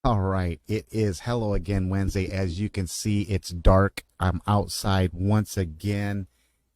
All right, it is Hello Again Wednesday. As you can see, it's dark. I'm outside once again,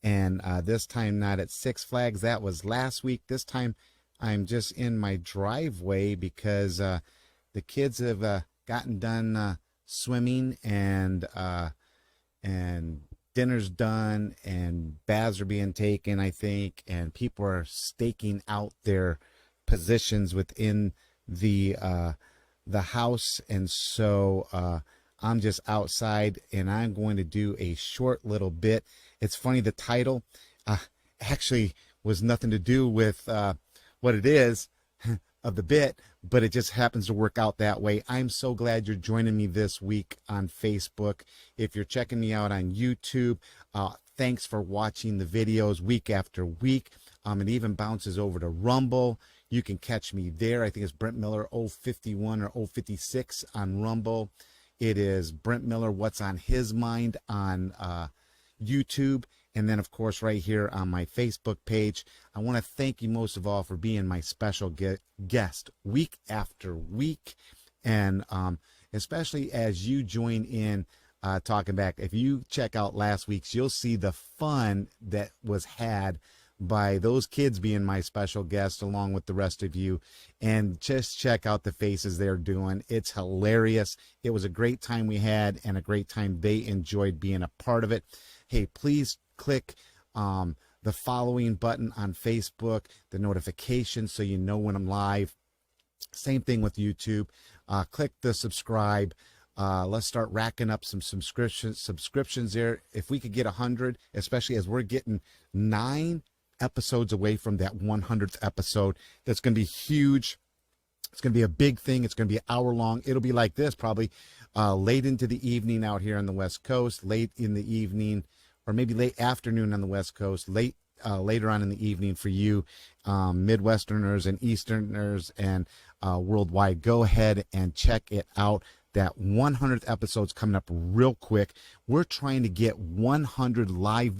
and this time not at Six Flags. That was last week. This time I'm just in my driveway because the kids have gotten done swimming and dinner's done and baths are being taken, I think, and people are staking out their positions within the house. And so I'm just outside and I'm going to do a short little bit. It's funny, the title actually was nothing to do with what it is of the bit, but it just happens to work out that way. I'm so glad you're joining me this week on Facebook. If you're checking me out on YouTube, thanks for watching the videos week after week. It even bounces over to Rumble. You can catch me there. I think it's Brent Miller 051 or 056 on Rumble. It is Brent Miller, What's on His Mind on YouTube. And then, of course, right here on my Facebook page. I want to thank you most of all for being my special guest week after week. And especially as you join in talking back. If you check out last week's, you'll see the fun that was had by those kids being my special guest along with the rest of you. And just check out the faces they're doing. It's hilarious. It was a great time we had and a great time they enjoyed being a part of it. Hey, please click the following button on Facebook, the notification, so you know when I'm live. Same thing with YouTube. Click the subscribe. Let's start racking up some subscriptions there. If we could get 100, especially as we're getting 9 episodes away from that 100th episode, that's going to be huge. It's going to be a big thing. It's going to be an hour long. It'll be like this probably late into the evening out here on the West Coast, late in the evening, or maybe late afternoon on the West Coast, later on in the evening for you Midwesterners and Easterners and worldwide. Go ahead and check it out. That 100th episode's coming up real quick. We're trying to get 100 live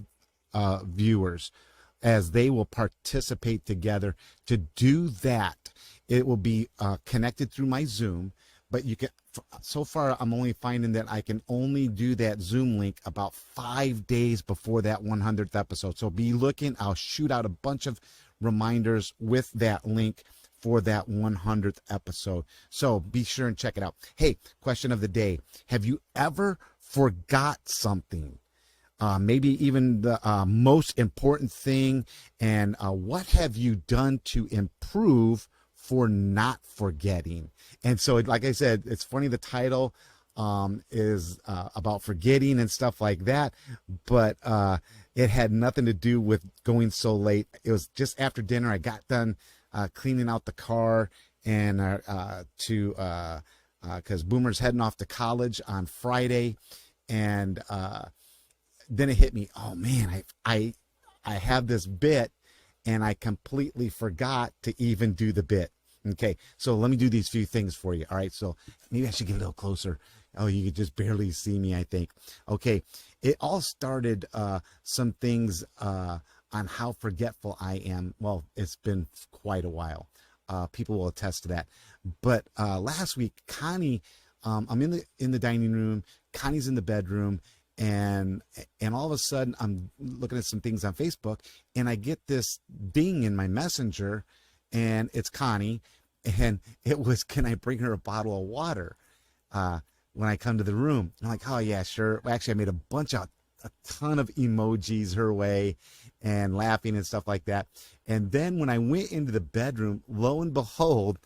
viewers as they will participate together. To do that, it will be connected through my Zoom, but you can, so far I'm only finding that I can only do that Zoom link about 5 days before that 100th episode. So be looking. I'll shoot out a bunch of reminders with that link for that 100th episode. So be sure and check it out. Hey, question of the day. Have you ever forgot something? Maybe even the most important thing, and what have you done to improve for not forgetting? And so, like I said, it's funny, the title is about forgetting and stuff like that, but it had nothing to do with going so late. It was just after dinner. I got done cleaning out the car, and because Boomer's heading off to college on Friday, and then it hit me. Oh man, I have this bit, and I completely forgot to even do the bit. Okay, so let me do these few things for you. All right, so maybe I should get a little closer. Oh, you could just barely see me, I think. Okay, it all started some things on how forgetful I am. Well, it's been quite a while. People will attest to that. But last week, Connie, I'm in the dining room. Connie's in the bedroom. And all of a sudden, I'm looking at some things on Facebook, and I get this ding in my messenger, and it's Connie, and it was, can I bring her a bottle of water when I come to the room? I'm like, oh yeah, sure. Well, actually, I made a ton of emojis her way and laughing and stuff like that. And then when I went into the bedroom, lo and behold,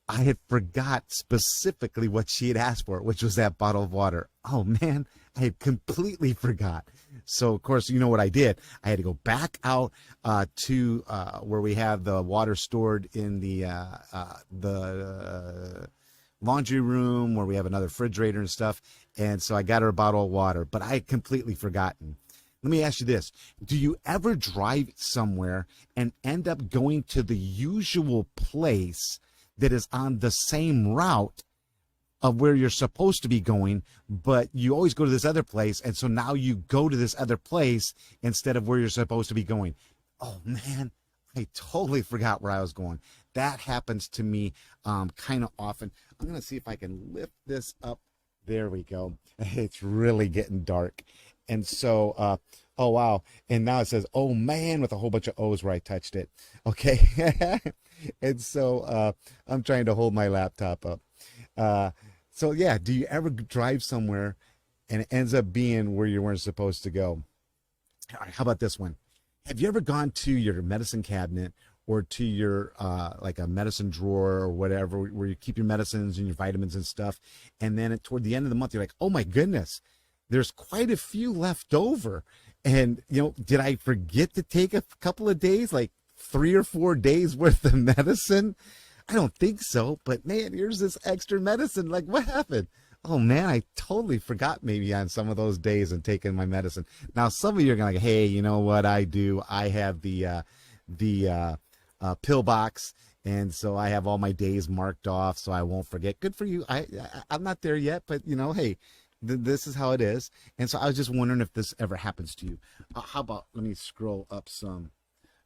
I had forgot specifically what she had asked for, which was that bottle of water. Oh man, I had completely forgot. So of course, you know what I did? I had to go back out to where we have the water stored in the laundry room, where we have another refrigerator and stuff. And so I got her a bottle of water, but I had completely forgotten. Let me ask you this. Do you ever drive somewhere and end up going to the usual place that is on the same route of where you're supposed to be going, but you always go to this other place, and so now you go to this other place instead of where you're supposed to be going? Oh man, I totally forgot where I was going. That happens to me kind of often. I'm going to see if I can lift this up. There we go. It's really getting dark. And so, oh wow. And now it says, oh man, with a whole bunch of O's where I touched it. Okay. And so I'm trying to hold my laptop up. Uh, so yeah, do you ever drive somewhere and it ends up being where you weren't supposed to go? All right, how about this one? Have you ever gone to your medicine cabinet or to your like a medicine drawer or whatever where you keep your medicines and your vitamins and stuff, and then toward the end of the month you're like, oh my goodness, there's quite a few left over, and did I forget to take a couple of days, like 3 or 4 days worth of medicine? I don't think so, but man, here's this extra medicine. Like, what happened? Oh man, I totally forgot maybe on some of those days and taking my medicine. Now, some of you are gonna like, hey, you know what I do? I have the pill box, and so I have all my days marked off, so I won't forget. Good for you. I'm not there yet, but hey, this is how it is. And so I was just wondering if this ever happens to you. How about let me scroll up some.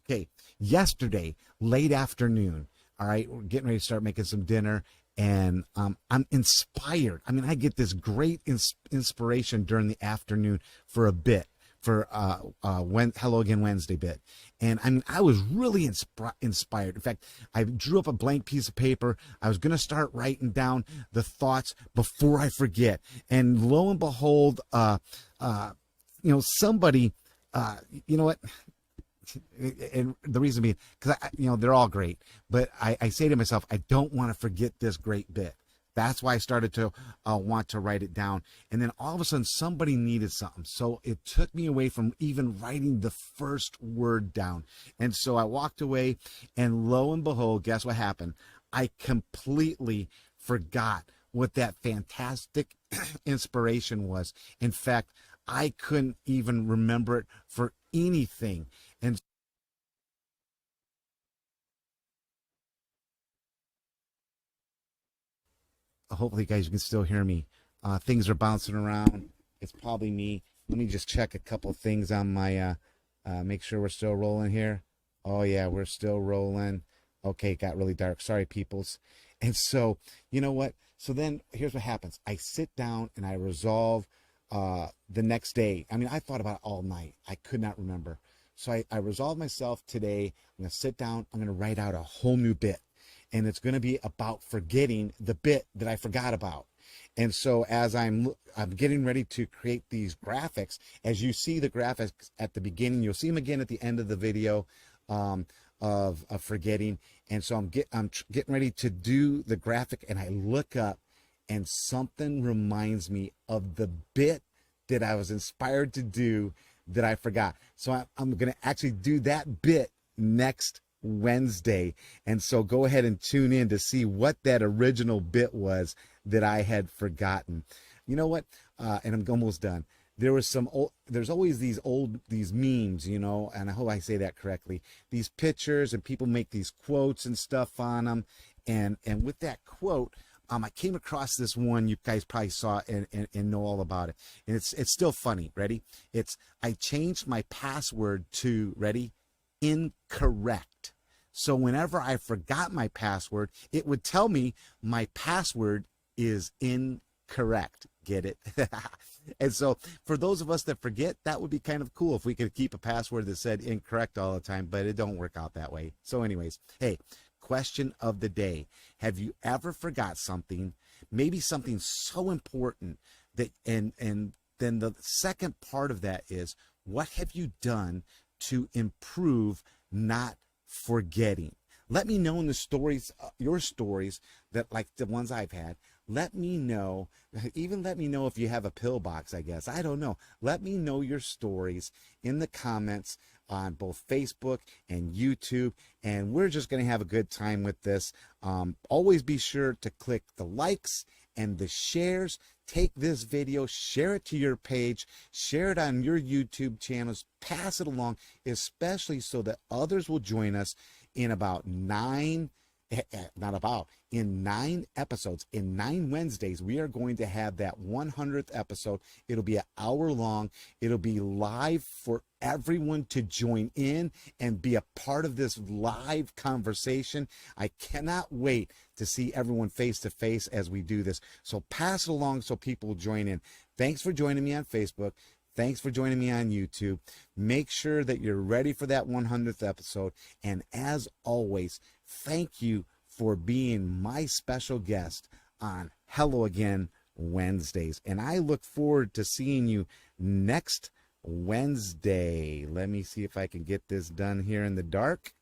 Okay, yesterday, late afternoon. All right, we're getting ready to start making some dinner, and I'm inspired. I mean, I get this great inspiration during the afternoon for a bit, for Hello Again Wednesday bit. And I mean, I was really inspired. In fact, I drew up a blank piece of paper. I was going to start writing down the thoughts before I forget. And lo and behold, somebody, you know what? And the reason being, because they're all great, but I say to myself, I don't want to forget this great bit. That's why I started to want to write it down. And then all of a sudden somebody needed something, so it took me away from even writing the first word down. And so I walked away, and lo and behold, guess what happened? I completely forgot what that fantastic inspiration was. In fact, I couldn't even remember it for anything. And hopefully, guys, you can still hear me. Things are bouncing around. It's probably me. Let me just check a couple things on my, make sure we're still rolling here. Oh, yeah, we're still rolling. Okay, it got really dark. Sorry, peoples. And so, you know what? So then here's what happens. I sit down and I resolve the next day. I mean, I thought about it all night. I could not remember. So I resolved myself today. I'm going to sit down. I'm going to write out a whole new bit. And it's going to be about forgetting the bit that I forgot about. And so as I'm getting ready to create these graphics, as you see the graphics at the beginning, you'll see them again at the end of the video of forgetting. And so I'm getting ready to do the graphic, and I look up, and something reminds me of the bit that I was inspired to do that I forgot. So I'm going to actually do that bit next Wednesday. And so go ahead and tune in to see what that original bit was that I had forgotten. You know what? And I'm almost done. There's always these memes, and I hope I say that correctly. These pictures, and people make these quotes and stuff on them. And with that quote, I came across this one you guys probably saw and know all about it. And it's still funny. Ready? I changed my password to, ready? Incorrect. So whenever I forgot my password, it would tell me my password is incorrect. Get it? And so for those of us that forget, that would be kind of cool if we could keep a password that said incorrect all the time, but it don't work out that way. So anyways, hey, question of the day. Have you ever forgot something, maybe something so important that, and then the second part of that is, what have you done to improve not forgetting? Let me know in the stories, your stories, that like the ones I've had. Let me know, even let me know if you have a pill box, I guess. I don't know. Let me know your stories in the comments on both Facebook and YouTube, and we're just going to have a good time with this. Always be sure to click the likes and the shares. Take this video, share it to your page, share it on your YouTube channels, pass it along, especially so that others will join us in about 9 not about, in 9 episodes, in 9 Wednesdays, we are going to have that 100th episode. It'll be an hour long. It'll be live for everyone to join in and be a part of this live conversation. I cannot wait to see everyone face to face as we do this. So pass it along so people join in. Thanks for joining me on Facebook. Thanks for joining me on YouTube. Make sure that you're ready for that 100th episode. And as always, thank you for being my special guest on Hello Again Wednesdays. And I look forward to seeing you next Wednesday. Let me see if I can get this done here in the dark.